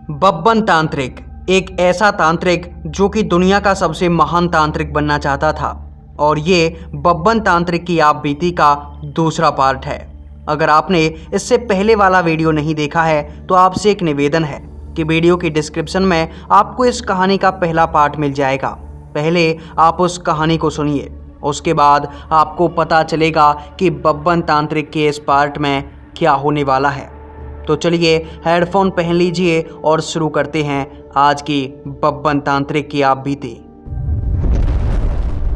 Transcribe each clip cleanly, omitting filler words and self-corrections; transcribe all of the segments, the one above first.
बब्बन तांत्रिक एक ऐसा तांत्रिक जो कि दुनिया का सबसे महान तांत्रिक बनना चाहता था और ये बब्बन तांत्रिक की आप बीती का दूसरा पार्ट है। अगर आपने इससे पहले वाला वीडियो नहीं देखा है तो आपसे एक निवेदन है कि वीडियो की डिस्क्रिप्शन में आपको इस कहानी का पहला पार्ट मिल जाएगा। पहले आप उस कहानी को सुनिए, उसके बाद आपको पता चलेगा कि बब्बन तांत्रिक के इस पार्ट में क्या होने वाला है। तो चलिए हेडफोन पहन लीजिए और शुरू करते हैं आज की बब्बन तांत्रिक की आप बीती।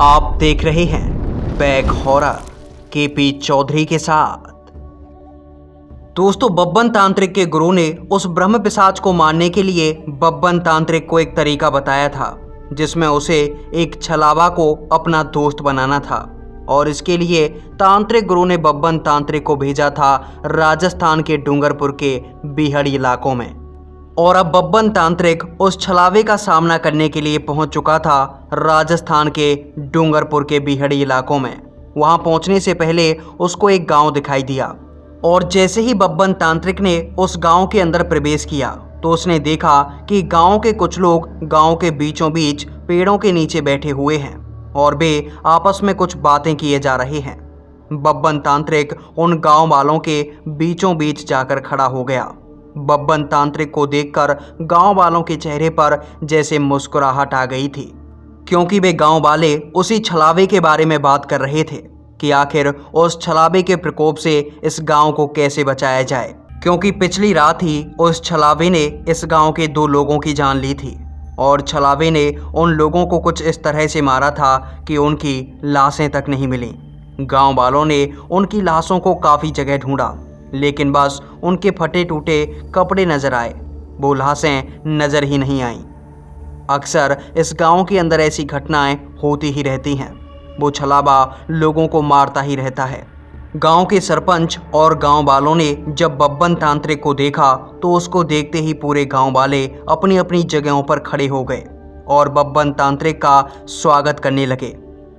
आप देख रहे हैं बैक हॉरर केपी चौधरी के साथ। दोस्तों, बब्बन तांत्रिक के गुरु ने उस ब्रह्म पिशाच को मारने के लिए बब्बन तांत्रिक को एक तरीका बताया था जिसमें उसे एक छलावा को अपना दोस्त बनाना था और इसके लिए तांत्रिक गुरु ने बब्बन तांत्रिक को भेजा था राजस्थान के डूंगरपुर के बिहड़ी इलाकों में। और अब बब्बन तांत्रिक उस छलावे का सामना करने के लिए पहुंच चुका था राजस्थान के डूंगरपुर के बिहड़ी इलाकों में। वहां पहुंचने से पहले उसको एक गांव दिखाई दिया और जैसे ही बब्बन तांत्रिक ने उस गांव के अंदर प्रवेश किया तो उसने देखा कि गांव के कुछ लोग गांव के बीचों बीच पेड़ों के नीचे बैठे हुए हैं और वे आपस में कुछ बातें किए जा रहे हैं। बब्बन तांत्रिक उन गांव वालों के बीचों बीच जाकर खड़ा हो गया। बब्बन तांत्रिक को देखकर गांव वालों के चेहरे पर जैसे मुस्कुराहट आ गई थी, क्योंकि वे गांव वाले उसी छलावे के बारे में बात कर रहे थे कि आखिर उस छलावे के प्रकोप से इस गांव को कैसे बचाया जाए, क्योंकि पिछली रात ही उस छलावे ने इस गांव के 2 लोगों की जान ली थी और छलावे ने उन लोगों को कुछ इस तरह से मारा था कि उनकी लाशें तक नहीं मिली। गांव वालों ने उनकी लाशों को काफ़ी जगह ढूंढा, लेकिन बस उनके फटे टूटे कपड़े नजर आए, वो लाशें नज़र ही नहीं आईं। अक्सर इस गांव के अंदर ऐसी घटनाएं होती ही रहती हैं। वो छलावा लोगों को मारता ही रहता है। गांव के सरपंच और गांव वालों ने जब बब्बन तांत्रिक को देखा तो उसको देखते ही पूरे गांव वाले अपनी अपनी जगहों पर खड़े हो गए और बब्बन तांत्रिक का स्वागत करने लगे,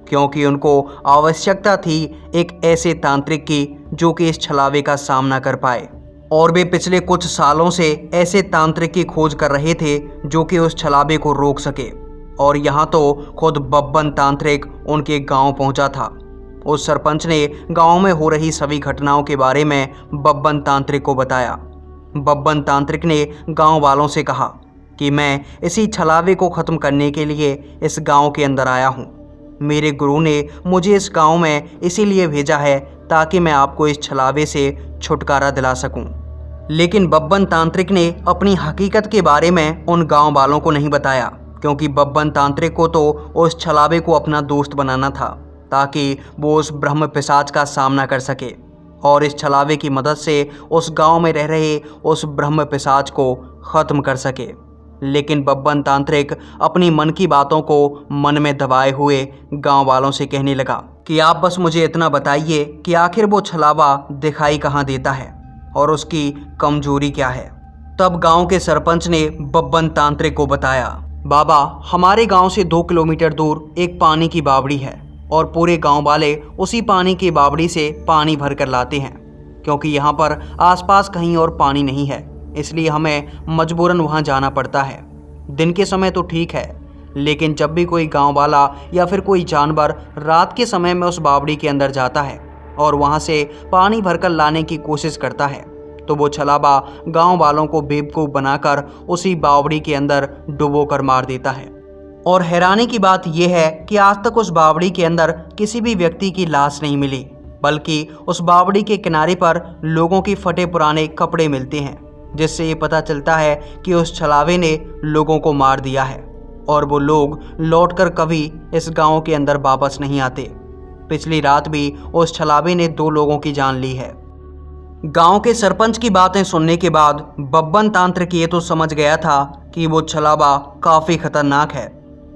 क्योंकि उनको आवश्यकता थी एक ऐसे तांत्रिक की जो कि इस छलावे का सामना कर पाए। और वे पिछले कुछ सालों से ऐसे तांत्रिक की खोज कर रहे थे जो कि उस छलावे को रोक सके। और यहाँ तो खुद बब्बन तांत्रिक उनके गांव पहुंचा था। उस सरपंच ने गांव में हो रही सभी घटनाओं के बारे में बब्बन तांत्रिक को बताया। बब्बन तांत्रिक ने गांव वालों से कहा कि मैं इसी छलावे को ख़त्म करने के लिए इस गांव के अंदर आया हूं। मेरे गुरु ने मुझे इस गांव में इसीलिए भेजा है ताकि मैं आपको इस छलावे से छुटकारा दिला सकूं। लेकिन बब्बन तांत्रिक ने अपनी हकीकत के बारे में उन गाँव वालों को नहीं बताया, क्योंकि बब्बन तांत्रिक को तो उस छलावे को अपना दोस्त बनाना था ताकि वो उस ब्रह्म पिशाच का सामना कर सके और इस छलावे की मदद से उस गांव में रह रहे उस ब्रह्म पिशाच को ख़त्म कर सके। लेकिन बब्बन तांत्रिक अपनी मन की बातों को मन में दबाए हुए गांव वालों से कहने लगा कि आप बस मुझे इतना बताइए कि आखिर वो छलावा दिखाई कहाँ देता है और उसकी कमजोरी क्या है। तब गांव के सरपंच ने बब्बन तांत्रिक को बताया, बाबा, हमारे गांव से 2 किलोमीटर दूर एक पानी की बावड़ी है और पूरे गांव वाले उसी पानी की बावड़ी से पानी भर कर लाते हैं, क्योंकि यहाँ पर आसपास कहीं और पानी नहीं है, इसलिए हमें मजबूरन वहाँ जाना पड़ता है। दिन के समय तो ठीक है, लेकिन जब भी कोई गांव वाला या फिर कोई जानवर रात के समय में उस बावड़ी के अंदर जाता है और वहाँ से पानी भर कर लाने की कोशिश करता है तो वो छलावा गांव वालों को बेवकूफ़ बनाकर उसी बावड़ी के अंदर डुबो कर मार देता है। और हैरानी की बात यह है कि आज तक उस बावड़ी के अंदर किसी भी व्यक्ति की लाश नहीं मिली, बल्कि उस बावड़ी के किनारे पर लोगों के फटे पुराने कपड़े मिलते हैं, जिससे ये पता चलता है कि उस छलावे ने लोगों को मार दिया है और वो लोग लौटकर कभी इस गांव के अंदर वापस नहीं आते। पिछली रात भी उस छलावे ने 2 लोगों की जान ली है। गांव के सरपंच की बातें सुनने के बाद बब्बन तांत्रिक ये तो समझ गया था कि वो छलावा काफ़ी खतरनाक है,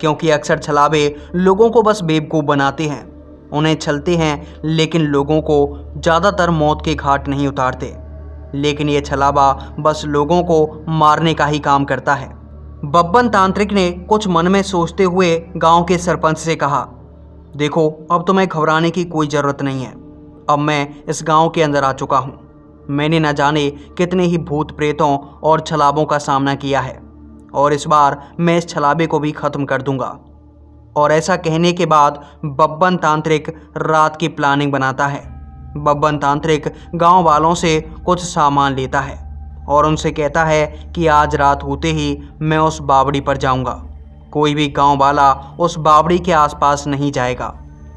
क्योंकि अक्सर छलावे लोगों को बस बेवकूफ़ बनाते हैं, उन्हें छलते हैं, लेकिन लोगों को ज़्यादातर मौत के घाट नहीं उतारते। लेकिन ये छलावा बस लोगों को मारने का ही काम करता है। बब्बन तांत्रिक ने कुछ मन में सोचते हुए गांव के सरपंच से कहा, देखो, अब तुम्हें घबराने की कोई ज़रूरत नहीं है। अब मैं इस गांव के अंदर आ चुका हूँ मैंने न जाने कितने ही भूत प्रेतों और छलाबों का सामना किया है, और इस बार मैं इस छलाबे को भी ख़त्म कर दूंगा। और ऐसा कहने के बाद बब्बन तांत्रिक रात की प्लानिंग बनाता है। बब्बन तांत्रिक गांव वालों से कुछ सामान लेता है और उनसे कहता है कि आज रात होते ही मैं उस बावड़ी पर जाऊंगा। कोई भी गांव वाला उस बावड़ी के आसपास नहीं जाएगा।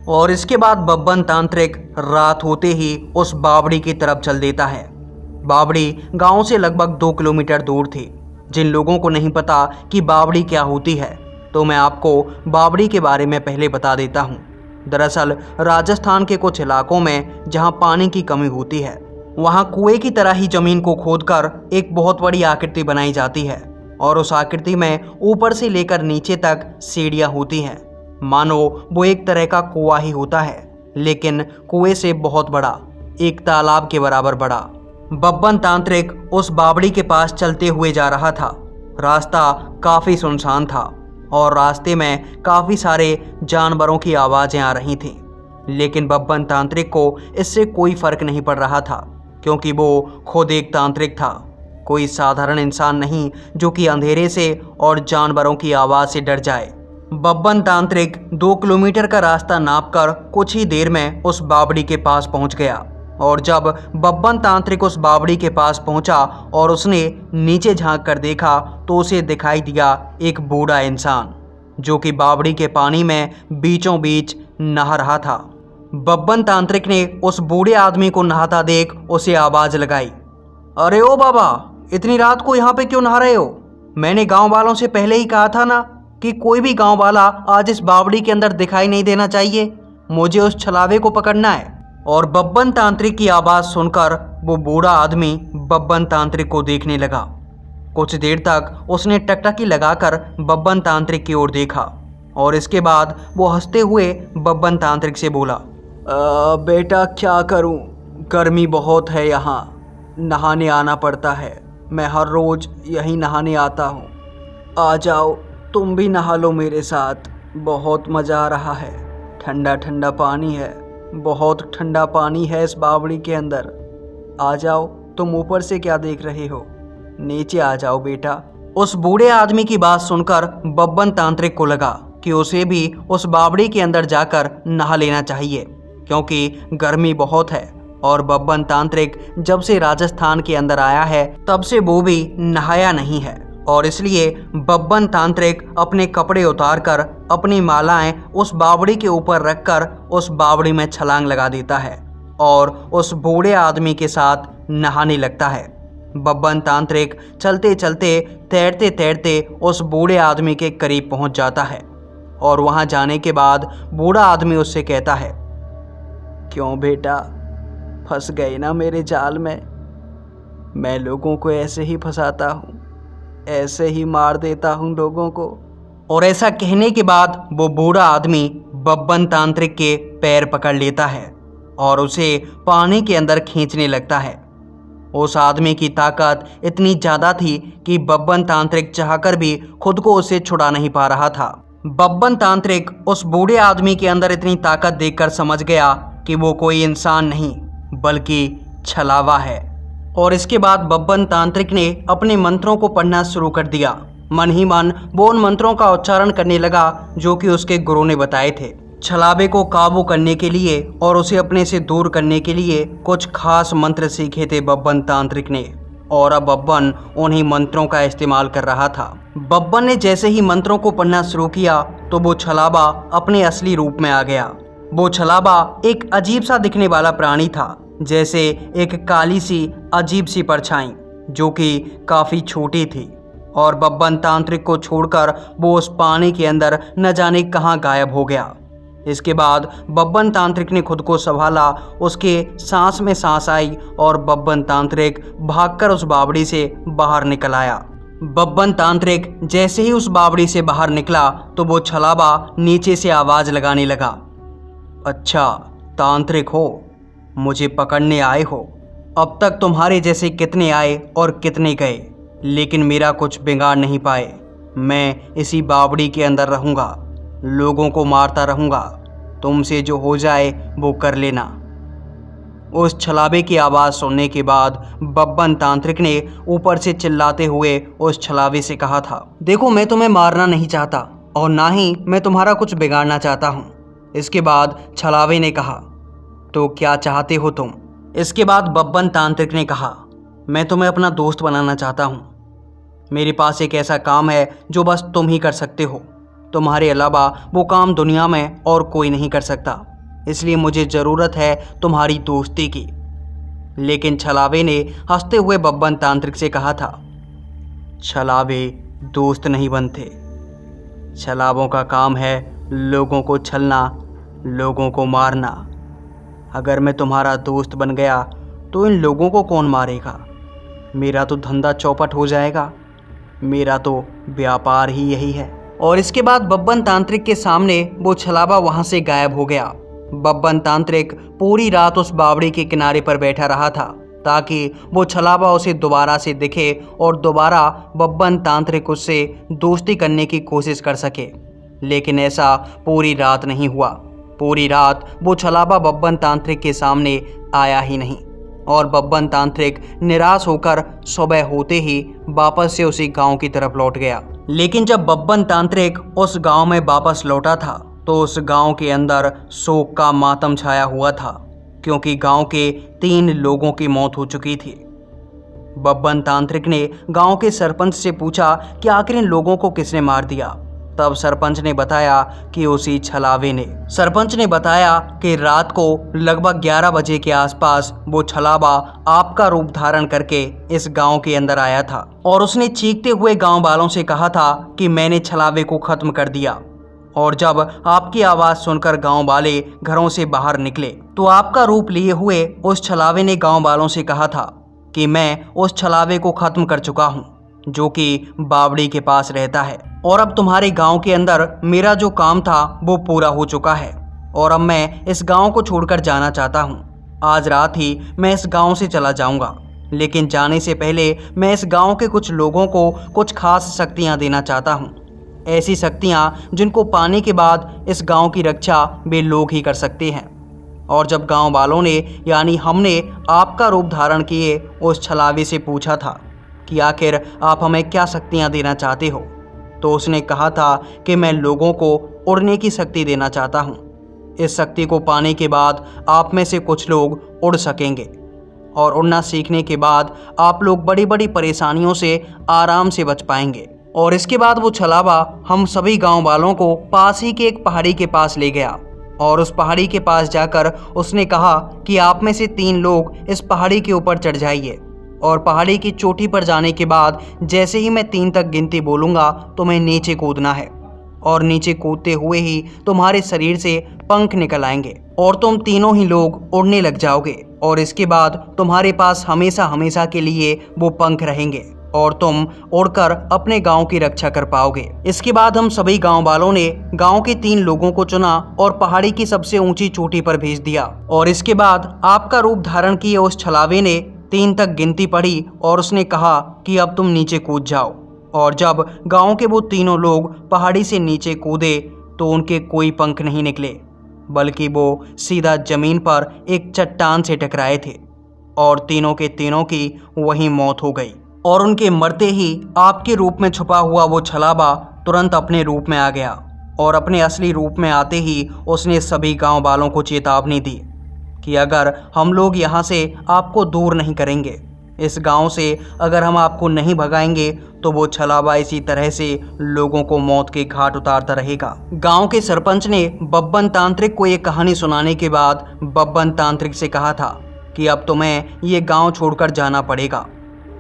और इसके बाद बब्बन तांत्रिक रात होते ही उस बावड़ी की तरफ चल देता है। बावड़ी गांव से लगभग 2 किलोमीटर दूर थी। जिन लोगों को नहीं पता कि बावड़ी क्या होती है, तो मैं आपको बावड़ी के बारे में पहले बता देता हूँ। दरअसल राजस्थान के कुछ इलाकों में जहाँ पानी की कमी होती है, वहाँ कुएं की तरह ही जमीन को खोदकर एक बहुत बड़ी आकृति बनाई जाती है, और उस आकृति में ऊपर से लेकर नीचे तक सीढ़ियाँ होती हैं। मानो वो एक तरह का कुआं ही होता है, लेकिन कुएं से बहुत बड़ा, एक तालाब के बराबर बड़ा। बब्बन तांत्रिक उस बावड़ी के पास चलते हुए जा रहा था। रास्ता काफ़ी सुनसान था और रास्ते में काफ़ी सारे जानवरों की आवाज़ें आ रही थीं, लेकिन बब्बन तांत्रिक को इससे कोई फ़र्क नहीं पड़ रहा था, क्योंकि वो खुद एक तांत्रिक था, कोई साधारण इंसान नहीं जो कि अंधेरे से और जानवरों की आवाज़ से डर जाए। बब्बन तांत्रिक 2 किलोमीटर का रास्ता नापकर कुछ ही देर में उस बावड़ी के पास पहुंच गया। और जब बब्बन तांत्रिक उस बावड़ी के पास पहुंचा और उसने नीचे झांक कर देखा, तो उसे दिखाई दिया एक बूढ़ा इंसान जो कि बावड़ी के पानी में बीचों बीच नहा रहा था। बब्बन तांत्रिक ने उस बूढ़े आदमी को नहाता देख उसे आवाज़ लगाई, अरे ओ बाबा, इतनी रात को यहाँ पे क्यों नहा रहे हो? मैंने गांव वालों से पहले ही कहा था ना कि कोई भी गांव वाला आज इस बावड़ी के अंदर दिखाई नहीं देना चाहिए। मुझे उस छलावे को पकड़ना है। और बब्बन तांत्रिक की आवाज़ सुनकर वो बूढ़ा आदमी बब्बन तांत्रिक को देखने लगा। कुछ देर तक उसने टकटकी लगाकर बब्बन तांत्रिक की ओर देखा, और इसके बाद वो हंसते हुए बब्बन तांत्रिक से बोला, बेटा क्या करूं, गर्मी बहुत है, यहाँ नहाने आना पड़ता है। मैं हर रोज़ यहीं नहाने आता हूँ। आ जाओ, तुम भी नहा लो मेरे साथ, बहुत मज़ा आ रहा है। ठंडा ठंडा पानी है, बहुत ठंडा पानी है इस बावड़ी के अंदर। आ जाओ, तुम ऊपर से क्या देख रहे हो, नीचे आ जाओ बेटा। उस बूढ़े आदमी की बात सुनकर बब्बन तांत्रिक को लगा कि उसे भी उस बावड़ी के अंदर जाकर नहा लेना चाहिए, क्योंकि गर्मी बहुत है। और बब्बन तांत्रिक जब से राजस्थान के अंदर आया है तब से वो भी नहाया नहीं है, और इसलिए बब्बन तांत्रिक अपने कपड़े उतारकर अपनी मालाएं उस बावड़ी के ऊपर रखकर उस बावड़ी में छलांग लगा देता है और उस बूढ़े आदमी के साथ नहाने लगता है। बब्बन तांत्रिक चलते चलते तैरते तैरते उस बूढ़े आदमी के करीब पहुंच जाता है, और वहां जाने के बाद बूढ़ा आदमी उससे कहता है, क्यों बेटा, फंस गए ना मेरे जाल में? मैं लोगों को ऐसे ही फंसाता हूँ, ऐसे ही मार देता हूँ लोगों को। और ऐसा कहने के बाद वो बूढ़ा आदमी बब्बन तांत्रिक के पैर पकड़ लेता है और उसे पानी के अंदर खींचने लगता है। उस आदमी की ताकत इतनी ज़्यादा थी कि बब्बन तांत्रिक चाहकर भी खुद को उसे छुड़ा नहीं पा रहा था। बब्बन तांत्रिक उस बूढ़े आदमी के अंदर इतनी ताकत देखकर समझ गया कि वो कोई इंसान नहीं बल्कि छलावा है। और इसके बाद बब्बन तांत्रिक ने अपने मंत्रों को पढ़ना शुरू कर दिया। मन ही मन वो उन मंत्रों का उच्चारण करने लगा जो कि उसके गुरु ने बताए थे। छलावे को काबू करने के लिए और उसे अपने से दूर करने के लिए कुछ खास मंत्र सीखे थे बब्बन तांत्रिक ने, और अब बब्बन उन्हीं मंत्रों का इस्तेमाल कर रहा था। बब्बन ने जैसे ही मंत्रों को पढ़ना शुरू किया तो वो छलावा अपने असली रूप में आ गया। वो छलावा एक अजीब सा दिखने वाला प्राणी था, जैसे एक काली सी अजीब सी परछाई जो कि काफ़ी छोटी थी, और बब्बन तांत्रिक को छोड़कर वो उस पानी के अंदर न जाने कहाँ गायब हो गया। इसके बाद बब्बन तांत्रिक ने खुद को संभाला, उसके सांस में सांस आई और बब्बन तांत्रिक भागकर उस बावड़ी से बाहर निकल आया। बब्बन तांत्रिक जैसे ही उस बावड़ी से बाहर निकला तो वो छलावा नीचे से आवाज़ लगाने लगा, अच्छा तांत्रिक हो, मुझे पकड़ने आए हो। अब तक तुम्हारे जैसे कितने आए और कितने गए, लेकिन मेरा कुछ बिगाड़ नहीं पाए। मैं इसी बावड़ी के अंदर रहूँगा, लोगों को मारता रहूँगा, तुमसे जो हो जाए वो कर लेना। उस छलावे की आवाज़ सुनने के बाद बब्बन तांत्रिक ने ऊपर से चिल्लाते हुए उस छलावे से कहा था, देखो मैं तुम्हें मारना नहीं चाहता और ना ही मैं तुम्हारा कुछ बिगाड़ना चाहता हूँ। इसके बाद छलावे ने कहा, तो क्या चाहते हो तुम? इसके बाद बब्बन तांत्रिक ने कहा, मैं तुम्हें अपना दोस्त बनाना चाहता हूँ। मेरे पास एक ऐसा काम है जो बस तुम ही कर सकते हो। तुम्हारे अलावा वो काम दुनिया में और कोई नहीं कर सकता, इसलिए मुझे ज़रूरत है तुम्हारी दोस्ती की। लेकिन छलावे ने हंसते हुए बब्बन तांत्रिक से कहा था, छलावे दोस्त नहीं बनते। छलावों का काम है लोगों को छलना, लोगों को मारना। अगर मैं तुम्हारा दोस्त बन गया तो इन लोगों को कौन मारेगा? मेरा तो धंधा चौपट हो जाएगा। मेरा तो व्यापार ही यही है। और इसके बाद बब्बन तांत्रिक के सामने वो छलावा वहाँ से गायब हो गया। बब्बन तांत्रिक पूरी रात उस बावड़ी के किनारे पर बैठा रहा था ताकि वो छलावा उसे दोबारा से दिखे और दोबारा बब्बन तांत्रिक उससे दोस्ती करने की कोशिश कर सके। लेकिन ऐसा पूरी रात नहीं हुआ। पूरी रात वो छलावा बब्बन तांत्रिक के सामने आया ही नहीं और बब्बन तांत्रिक निराश होकर सुबह होते ही वापस से उसी गांव की तरफ लौट गया। लेकिन जब बब्बन तांत्रिक उस गांव में वापस लौटा था तो उस गांव के अंदर शोक का मातम छाया हुआ था, क्योंकि गांव के 3 लोगों की मौत हो चुकी थी। बब्बन तांत्रिक ने गांव के सरपंच से पूछा कि आखिर इन लोगों को किसने मार दिया। तब सरपंच ने बताया कि उसी छलावे ने। सरपंच ने बताया कि रात को लगभग 11 बजे के आसपास वो छलावा आपका रूप धारण करके इस गांव के अंदर आया था और उसने चीखते हुए गांव वालों से कहा था कि मैंने छलावे को खत्म कर दिया। और जब आपकी आवाज़ सुनकर गांव वाले घरों से बाहर निकले तो आपका रूप लिए हुए उस छलावे ने गांव वालों से कहा था कि मैं उस छलावे को खत्म कर चुका हूं, जो कि बावड़ी के पास रहता है। और अब तुम्हारे गांव के अंदर मेरा जो काम था वो पूरा हो चुका है और अब मैं इस गांव को छोड़कर जाना चाहता हूं। आज रात ही मैं इस गांव से चला जाऊंगा, लेकिन जाने से पहले मैं इस गांव के कुछ लोगों को कुछ खास शक्तियां देना चाहता हूं। ऐसी शक्तियां जिनको पाने के बाद इस गांव की रक्षा वे लोग ही कर सकते हैं। और जब गांव वालों ने यानी हमने आपका रूप धारण किए उस छलावे से पूछा था कि आखिर आप हमें क्या शक्तियां देना चाहते हो, तो उसने कहा था कि मैं लोगों को उड़ने की शक्ति देना चाहता हूं। इस शक्ति को पाने के बाद आप में से कुछ लोग उड़ सकेंगे और उड़ना सीखने के बाद आप लोग बड़ी बड़ी परेशानियों से आराम से बच पाएंगे। और इसके बाद वो छलावा हम सभी गांव वालों को पास ही के एक पहाड़ी के पास ले गया और उस पहाड़ी के पास जाकर उसने कहा कि आप में से 3 लोग इस पहाड़ी के ऊपर चढ़ जाइए और पहाड़ी की चोटी पर जाने के बाद जैसे ही मैं 3 तक गिनती बोलूँगा तुम्हें नीचे कूदना है और नीचे कूदते हुए ही तुम्हारे शरीर से पंख निकल आएंगे और तुम तीनों ही लोग उड़ने लग जाओगे और इसके बाद तुम्हारे पास हमेशा हमेशा के लिए वो पंख रहेंगे और तुम उड़कर अपने गांव की रक्षा कर पाओगे। इसके बाद हम सभी गांव वालों ने गांव के 3 लोगों को चुना और पहाड़ी की सबसे ऊंची चोटी पर भेज दिया। और इसके बाद आपका रूप धारण किए उस छलावे ने 3 तक गिनती पढ़ी और उसने कहा कि अब तुम नीचे कूद जाओ। और जब गांव के वो तीनों लोग पहाड़ी से नीचे कूदे तो उनके कोई पंख नहीं निकले, बल्कि वो सीधा जमीन पर एक चट्टान से टकराए थे और तीनों के तीनों की वहीं मौत हो गई। और उनके मरते ही आपके रूप में छुपा हुआ वो छलावा तुरंत अपने रूप में आ गया और अपने असली रूप में आते ही उसने सभी गांव वालों को चेतावनी दी कि अगर हम लोग यहाँ से आपको दूर नहीं करेंगे, इस गांव से अगर हम आपको नहीं भगाएंगे तो वो छलावा इसी तरह से लोगों को मौत के घाट उतारता रहेगा। गांव के सरपंच ने बब्बन तांत्रिक को ये कहानी सुनाने के बाद बब्बन तांत्रिक से कहा था कि अब तुम्हें ये गांव छोड़कर जाना पड़ेगा।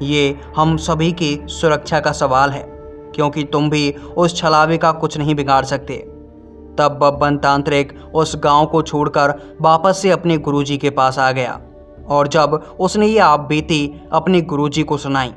ये हम सभी की सुरक्षा का सवाल है, क्योंकि तुम भी उस छलावे का कुछ नहीं बिगाड़ सकते। तब बब्बन तांत्रिक उस गांव को छोड़कर वापस से अपने गुरुजी के पास आ गया और जब उसने ये आप बीती अपने गुरुजी को सुनाई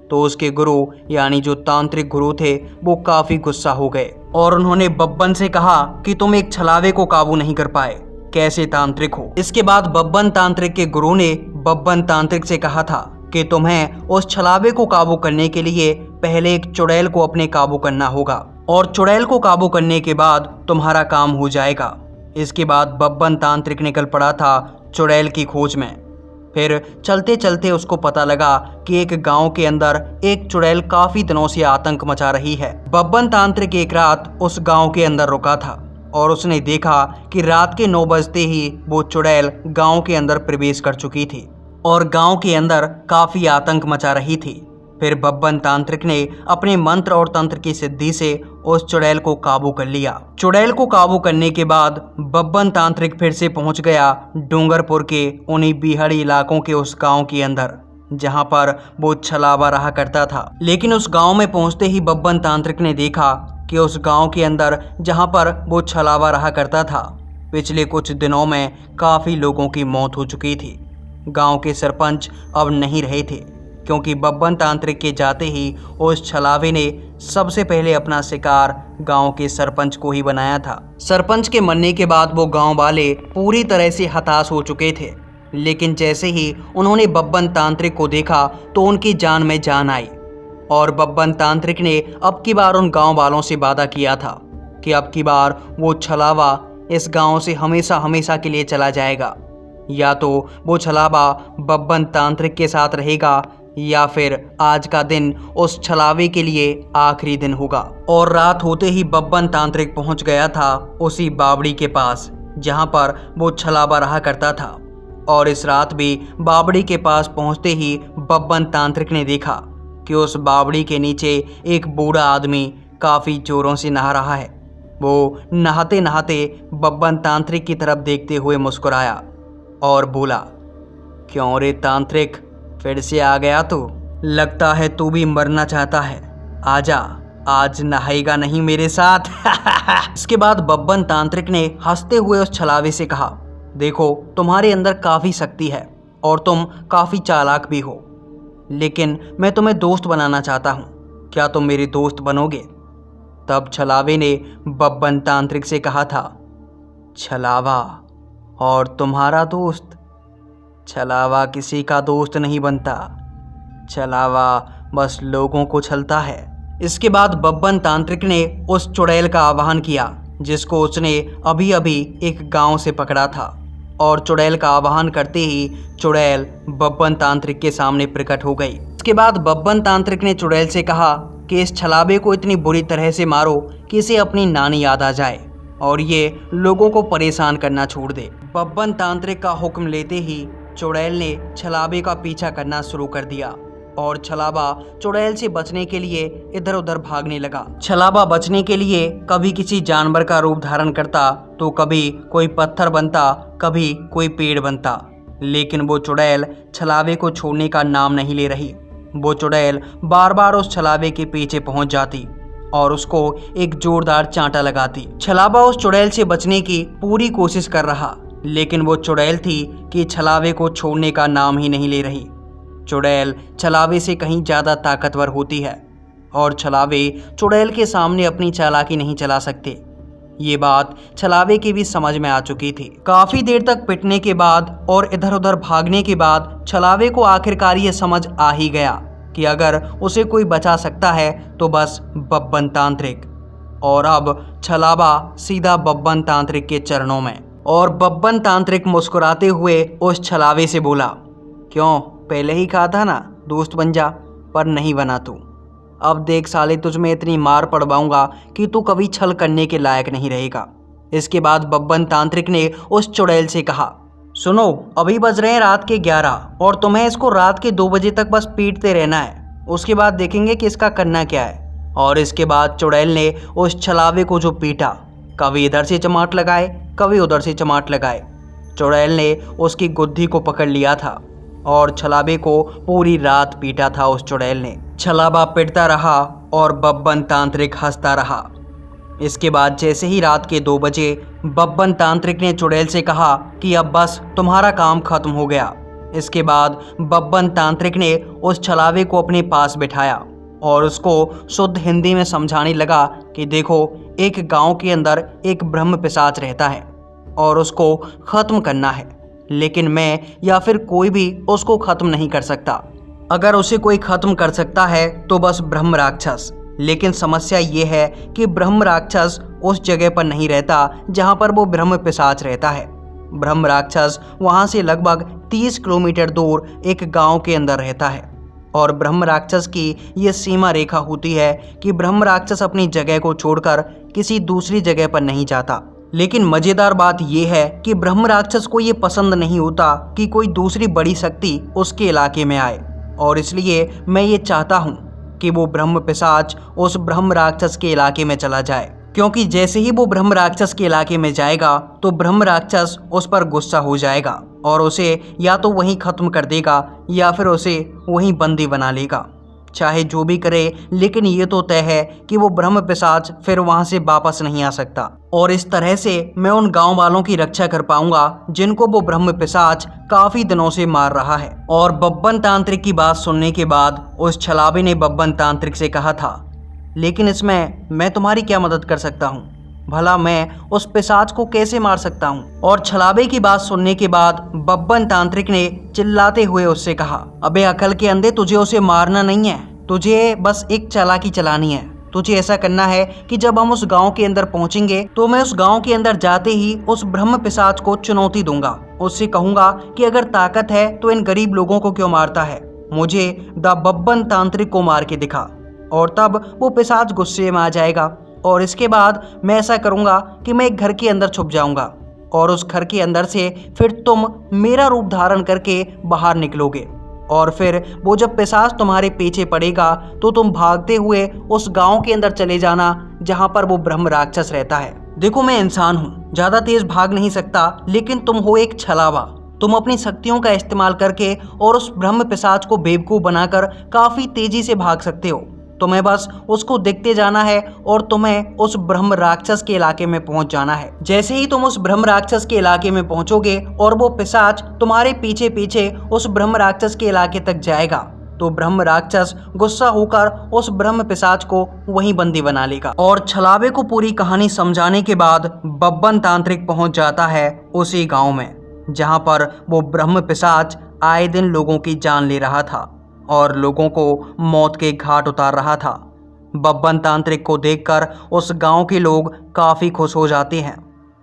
तो उसके गुरु यानी जो तांत्रिक गुरु थे वो काफ़ी गुस्सा हो गए और उन्होंने बब्बन से कहा कि तुम एक छलावे को काबू नहीं कर पाए, कैसे तांत्रिक हो। इसके बाद बब्बन तांत्रिक के गुरु ने बब्बन तांत्रिक से कहा था कि तुम्हें उस छलावे को काबू करने के लिए पहले एक चुड़ैल को अपने काबू करना होगा और चुड़ैल को काबू करने के बाद तुम्हारा काम हो जाएगा। इसके बाद बब्बन तांत्रिक निकल पड़ा था चुड़ैल की खोज में। फिर चलते चलते उसको पता लगा कि एक गांव के अंदर एक चुड़ैल काफी दिनों से आतंक मचा रही है। बब्बन तांत्रिक एक रात उस गांव के अंदर रुका था और उसने देखा कि रात के 9 बजते ही वो चुड़ैल गांव के अंदर प्रवेश कर चुकी थी और गांव के अंदर काफी आतंक मचा रही थी। फिर बब्बन तांत्रिक ने अपने मंत्र और तंत्र की सिद्धि से उस चुड़ैल को काबू कर लिया। चुड़ैल को काबू करने के बाद बब्बन तांत्रिक फिर से पहुंच गया डूंगरपुर के उन्हीं बीहड़ी इलाकों के उस गांव के अंदर जहां पर वो छलावा रहा करता था। लेकिन उस गांव में पहुंचते ही बब्बन तांत्रिक ने देखा कि उस गांव के अंदर जहां पर वो छलावा रहा करता था पिछले कुछ दिनों में काफ़ी लोगों की मौत हो चुकी थी। गांव के सरपंच अब नहीं रहे थे क्योंकि बब्बन तांत्रिक के जाते ही उस छलावे ने सबसे पहले अपना शिकार गांव के सरपंच को ही बनाया था। सरपंच के मरने के बाद वो गांव वाले पूरी तरह से हताश हो चुके थे, लेकिन जैसे ही उन्होंने बब्बन तांत्रिक को देखा तो उनकी जान में जान आई और बब्बन तांत्रिक ने अब की बार उन गांव वालों से वादा किया था कि अब की बार वो छलावा इस गांव से हमेशा हमेशा के लिए चला जाएगा। या तो वो छलावा बब्बन तांत्रिक के साथ रहेगा या फिर आज का दिन उस छलावे के लिए आखिरी दिन होगा। और रात होते ही बब्बन तांत्रिक पहुंच गया था उसी बावड़ी के पास जहां पर वो छलावा रहा करता था। और इस रात भी बावड़ी के पास पहुंचते ही बब्बन तांत्रिक ने देखा कि उस बावड़ी के नीचे एक बूढ़ा आदमी काफ़ी जोरों से नहा रहा है। वो नहाते नहाते बब्बन तांत्रिक की तरफ देखते हुए मुस्कुराया और बोला, क्यों रे तांत्रिक, फिर से आ गया तू? लगता है तू भी मरना चाहता है। आजा, आज नहाएगा नहीं मेरे साथ। इसके बाद बब्बन तांत्रिक ने हंसते हुए उस छलावे से कहा, देखो तुम्हारे अंदर काफ़ी शक्ति है और तुम काफ़ी चालाक भी हो, लेकिन मैं तुम्हें दोस्त बनाना चाहता हूँ। क्या तुम मेरे दोस्त बनोगे? तब छलावे ने बब्बन तांत्रिक से कहा था, छलावा और तुम्हारा दोस्त? छलावा किसी का दोस्त नहीं बनता, छलावा बस लोगों को छलता है। इसके बाद बब्बन तांत्रिक ने उस चुड़ैल का आवाहन किया जिसको उसने अभी अभी एक गांव से पकड़ा था और चुड़ैल का आवाहन करते ही चुड़ैल बब्बन तांत्रिक के सामने प्रकट हो गई। इसके बाद बब्बन तांत्रिक ने चुड़ैल से कहा कि इस छलावे को इतनी बुरी तरह से मारो कि इसे अपनी नानी याद आ जाए और ये लोगों को परेशान करना छोड़ दे। बब्बन तांत्रिक का हुक्म लेते ही चुड़ैल ने छलावे का पीछा करना शुरू कर दिया और छलावा चुड़ैल से बचने के लिए इधर उधर भागने लगा। छलावा बचने के लिए कभी किसी जानवर का रूप धारण करता तो कभी कोई पत्थर बनता, कभी कोई पेड़ बनता, लेकिन वो चुड़ैल छलावे को छोड़ने का नाम नहीं ले रही। वो चुड़ैल बार बार उस छलावे के पीछे पहुंच जाती और उसको एक जोरदार चांटा लगाती। छलावा उस चुड़ैल से बचने की पूरी कोशिश कर रहा, लेकिन वो चुड़ैल थी कि छलावे को छोड़ने का नाम ही नहीं ले रही। चुड़ैल छलावे से कहीं ज़्यादा ताकतवर होती है और छलावे चुड़ैल के सामने अपनी चालाकी नहीं चला सकते। ये बात छलावे की भी समझ में आ चुकी थी। काफ़ी देर तक पिटने के बाद और इधर उधर भागने के बाद छलावे को आखिरकार ये समझ आ ही गया कि अगर उसे कोई बचा सकता है तो बस बब्बन तांत्रिक। और अब छलावा सीधा बब्बन तांत्रिक के चरणों में। और बब्बन तांत्रिक मुस्कुराते हुए उस छलावे से बोला, क्यों, पहले ही कहा था ना दोस्त बन जा, पर नहीं बना तू। अब देख साले, तुझ में इतनी मार पड़वाऊंगा कि तू कभी छल करने के लायक नहीं रहेगा। इसके बाद बब्बन तांत्रिक ने उस चुड़ैल से कहा, सुनो, अभी बज रहे हैं रात के 11 और तुम्हें इसको रात के 2 बजे तक बस पीटते रहना है। उसके बाद देखेंगे कि इसका करना क्या है। और इसके बाद चुड़ैल ने उस छलावे को जो पीटा, कभी इधर से चमाट लगाए, कभी उधर से चमाट लगाए, चुड़ैल ने उसकी गुद्दी को पकड़ लिया था और छलावे को पूरी रात पीटा था उस चुड़ैल ने। छलावा पिटता रहा और बब्बन तांत्रिक हंसता रहा। इसके बाद जैसे ही रात के 2 बजे बब्बन तांत्रिक ने चुड़ैल से कहा कि अब बस तुम्हारा काम खत्म हो गया। इसके बाद बब्बन तांत्रिक ने उस छलावे को अपने पास बिठाया और उसको शुद्ध हिंदी में समझाने लगा कि देखो, एक गांव के अंदर एक ब्रह्म पिशाच रहता है और उसको ख़त्म करना है, लेकिन मैं या फिर कोई भी उसको ख़त्म नहीं कर सकता। अगर उसे कोई ख़त्म कर सकता है तो बस ब्रह्म राक्षस। लेकिन समस्या ये है कि ब्रह्म राक्षस उस जगह पर नहीं रहता जहाँ पर वो ब्रह्म पिशाच रहता है। ब्रह्म राक्षस वहां से लगभग 30 किलोमीटर दूर एक गांव के अंदर रहता है और ब्रह्म राक्षस की ये सीमा रेखा होती है कि ब्रह्म राक्षस अपनी जगह को छोड़कर किसी दूसरी जगह पर नहीं जाता। लेकिन मजेदार बात यह है कि ब्रह्म राक्षस को ये पसंद नहीं होता कि कोई दूसरी बड़ी शक्ति उसके इलाके में आए और इसलिए मैं ये चाहता हूँ कि वो ब्रह्म पिशाच उस ब्रह्म राक्षस के इलाके में चला जाए, क्योंकि जैसे ही वो ब्रह्म राक्षस के इलाके में जाएगा तो ब्रह्म राक्षस उस पर गुस्सा हो जाएगा और उसे या तो वहीं खत्म कर देगा या फिर उसे वहीं बंदी बना लेगा। चाहे जो भी करे, लेकिन ये तो तय है कि वो ब्रह्म पिशाच फिर वहां से वापस नहीं आ सकता और इस तरह से मैं उन गांव वालों की रक्षा कर पाऊंगा जिनको वो ब्रह्म पिशाच काफी दिनों से मार रहा है। और बब्बन तांत्रिक की बात सुनने के बाद उस छलावे ने बब्बन तांत्रिक से कहा था, लेकिन इसमें मैं तुम्हारी क्या मदद कर सकता हूँ? भला मैं उस पिशाच को कैसे मार सकता हूँ? और छलावे की बात सुनने के बाद बब्बन तांत्रिक ने चिल्लाते हुए उससे कहा, अबे अकल के अंधे, तुझे उसे मारना नहीं है, तुझे बस एक चालाकी चलानी है। तुझे ऐसा करना है कि जब हम उस गांव के अंदर पहुंचेंगे तो मैं उस गांव के अंदर जाते ही उस ब्रह्म पिशाच को चुनौती दूंगा। उससे कहूंगा कि अगर ताकत है तो इन गरीब लोगों को क्यों मारता है, मुझे द बब्बन तांत्रिक को मार के दिखा। और तब वो पिशाच गुस्से में आ जाएगा और इसके बाद मैं ऐसा करूंगा कि मैं एक घर के अंदर छुप जाऊंगा और उस घर के अंदर से फिर तुम मेरा रूप धारण करके बाहर निकलोगे और फिर वो जब पिशाच तुम्हारे पीछे पड़ेगा तो तुम भागते हुए उस गांव के अंदर चले जाना जहां पर वो ब्रह्म राक्षस रहता है। देखो, मैं इंसान हूँ, ज्यादा तेज भाग नहीं सकता, लेकिन तुम हो एक छलावा। तुम अपनी शक्तियों का इस्तेमाल करके और उस ब्रह्म पिशाच को बेवकूफ बनाकर काफी तेजी से भाग सकते हो। तुम्हें बस उसको देखते जाना है और तुम्हें उस ब्रह्म राक्षस के इलाके में पहुंच जाना है। जैसे ही तुम उस ब्रह्म राक्षस के इलाके में पहुंचोगे और वो पिशाच तुम्हारे पीछे पीछे उस ब्रह्म राक्षस के इलाके तक जाएगा तो ब्रह्म राक्षस गुस्सा होकर उस ब्रह्म पिशाच को वहीं बंदी बना लेगा। और छलावे को पूरी कहानी समझाने के बाद बब्बन तांत्रिक पहुंच जाता है उसी गाँव में जहाँ पर वो ब्रह्म पिशाच आए दिन लोगों की जान ले रहा था और लोगों को मौत के घाट उतार रहा था। बब्बन तांत्रिक को देखकर उस गांव के लोग काफ़ी खुश हो जाते हैं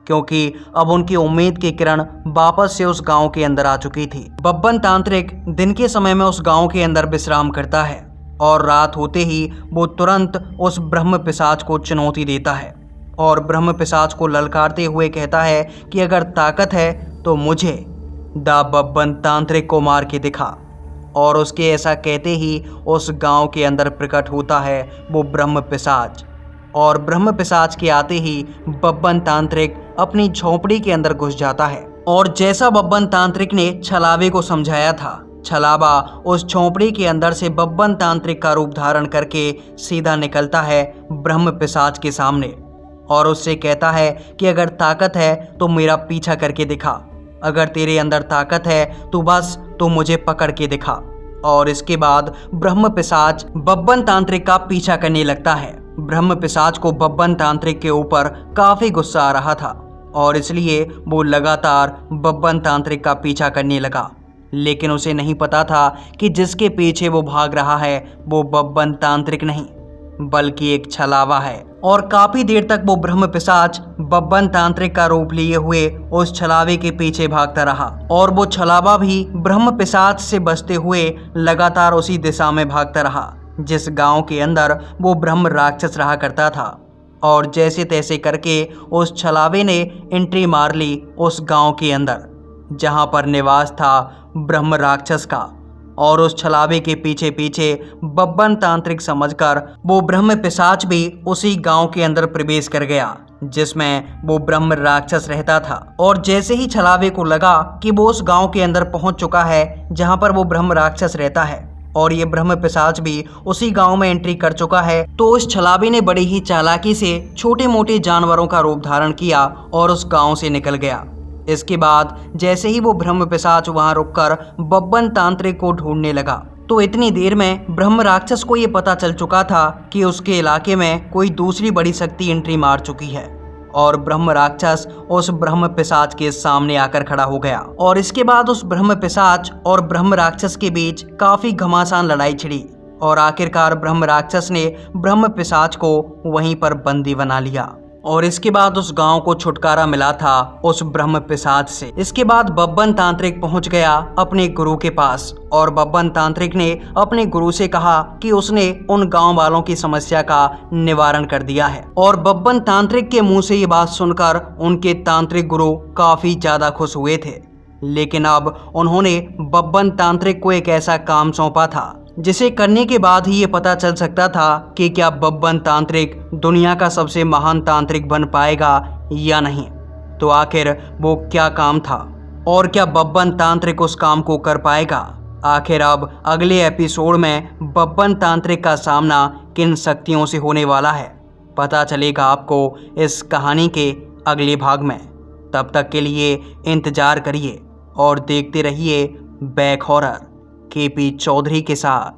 क्योंकि अब उनकी उम्मीद की किरण वापस से उस गांव के अंदर आ चुकी थी। बब्बन तांत्रिक दिन के समय में उस गांव के अंदर विश्राम करता है और रात होते ही वो तुरंत उस ब्रह्म पिशाच को चुनौती देता है और ब्रह्म पिशाच को ललकारते हुए कहता है कि अगर ताकत है तो मुझे द बब्बन तांत्रिक को मार के दिखा। और उसके ऐसा कहते ही उस गांव के अंदर प्रकट होता है वो ब्रह्म पिशाच और ब्रह्म पिशाच के आते ही बब्बन तांत्रिक अपनी झोपड़ी के अंदर घुस जाता है। और जैसा बब्बन तांत्रिक ने छलावे को समझाया था, छलावा उस झोपड़ी के अंदर से बब्बन तांत्रिक का रूप धारण करके सीधा निकलता है ब्रह्म पिशाच के सामने और उससे कहता है कि अगर ताकत है तो मेरा पीछा करके दिखा, अगर तेरे अंदर ताकत है तो बस तो मुझे पकड़ के दिखा। और इसके बाद ब्रह्म पिशाच बब्बन तांत्रिक का पीछा करने लगता है। ब्रह्म पिशाच को बब्बन तांत्रिक के ऊपर काफी गुस्सा आ रहा था और इसलिए वो लगातार बब्बन तांत्रिक का पीछा करने लगा, लेकिन उसे नहीं पता था कि जिसके पीछे वो भाग रहा है वो बब्बन तांत्रिक नहीं बल्कि एक छलावा है। और काफी देर तक वो ब्रह्म पिशाच बब्बन तांत्रिक का रूप लिए हुए उस छलावे के पीछे भागता रहा और वो छलावा भी ब्रह्म पिशाच से बचते हुए लगातार उसी दिशा में भागता रहा जिस गांव के अंदर वो ब्रह्म राक्षस रहा करता था। और जैसे तैसे करके उस छलावे ने एंट्री मार ली उस गांव के अंदर जहां पर निवास था ब्रह्म राक्षस का। और उस छलावे के पीछे पीछे बब्बन तांत्रिक समझकर वो ब्रह्म पिशाच भी उसी गांव के अंदर प्रवेश कर गया जिसमें वो ब्रह्म राक्षस रहता था। और जैसे ही छलावे को लगा कि वो उस गांव के अंदर पहुंच चुका है जहां पर वो ब्रह्म राक्षस रहता है और ये ब्रह्म पिशाच भी उसी गांव में एंट्री कर चुका है, तो उस छलावे ने बड़ी ही चालाकी से छोटे मोटे जानवरों का रूप धारण किया और उस गांव से निकल गया। इसके बाद जैसे ही वो ब्रह्म पिशाच वहां रुककर बब्बन तांत्रिक को ढूंढने लगा तो इतनी देर में ब्रह्म राक्षस को ये पता चल चुका था कि उसके इलाके में कोई दूसरी बड़ी शक्ति एंट्री मार चुकी है और ब्रह्म राक्षस उस ब्रह्म पिशाच के सामने आकर खड़ा हो गया। और इसके बाद उस ब्रह्म पिशाच और ब्रह्म राक्षस के बीच काफी घमासान लड़ाई छिड़ी और आखिरकार ब्रह्म राक्षस ने ब्रह्म पिशाच को वहीं पर बंदी बना लिया और इसके बाद उस गांव को छुटकारा मिला था उस ब्रह्म पिशाच से। इसके बाद बब्बन तांत्रिक पहुंच गया अपने गुरु के पास और बब्बन तांत्रिक ने अपने गुरु से कहा कि उसने उन गांव वालों की समस्या का निवारण कर दिया है। और बब्बन तांत्रिक के मुंह से ये बात सुनकर उनके तांत्रिक गुरु काफी ज्यादा खुश हुए थे। लेकिन अब उन्होंने बब्बन तांत्रिक को एक ऐसा काम सौंपा था जिसे करने के बाद ही ये पता चल सकता था कि क्या बब्बन तांत्रिक दुनिया का सबसे महान तांत्रिक बन पाएगा या नहीं। तो आखिर वो क्या काम था और क्या बब्बन तांत्रिक उस काम को कर पाएगा? आखिर अब अगले एपिसोड में बब्बन तांत्रिक का सामना किन शक्तियों से होने वाला है, पता चलेगा आपको इस कहानी के अगले भाग में। तब तक के लिए इंतजार करिए और देखते रहिए बैक हॉरर केपी चौधरी के साथ।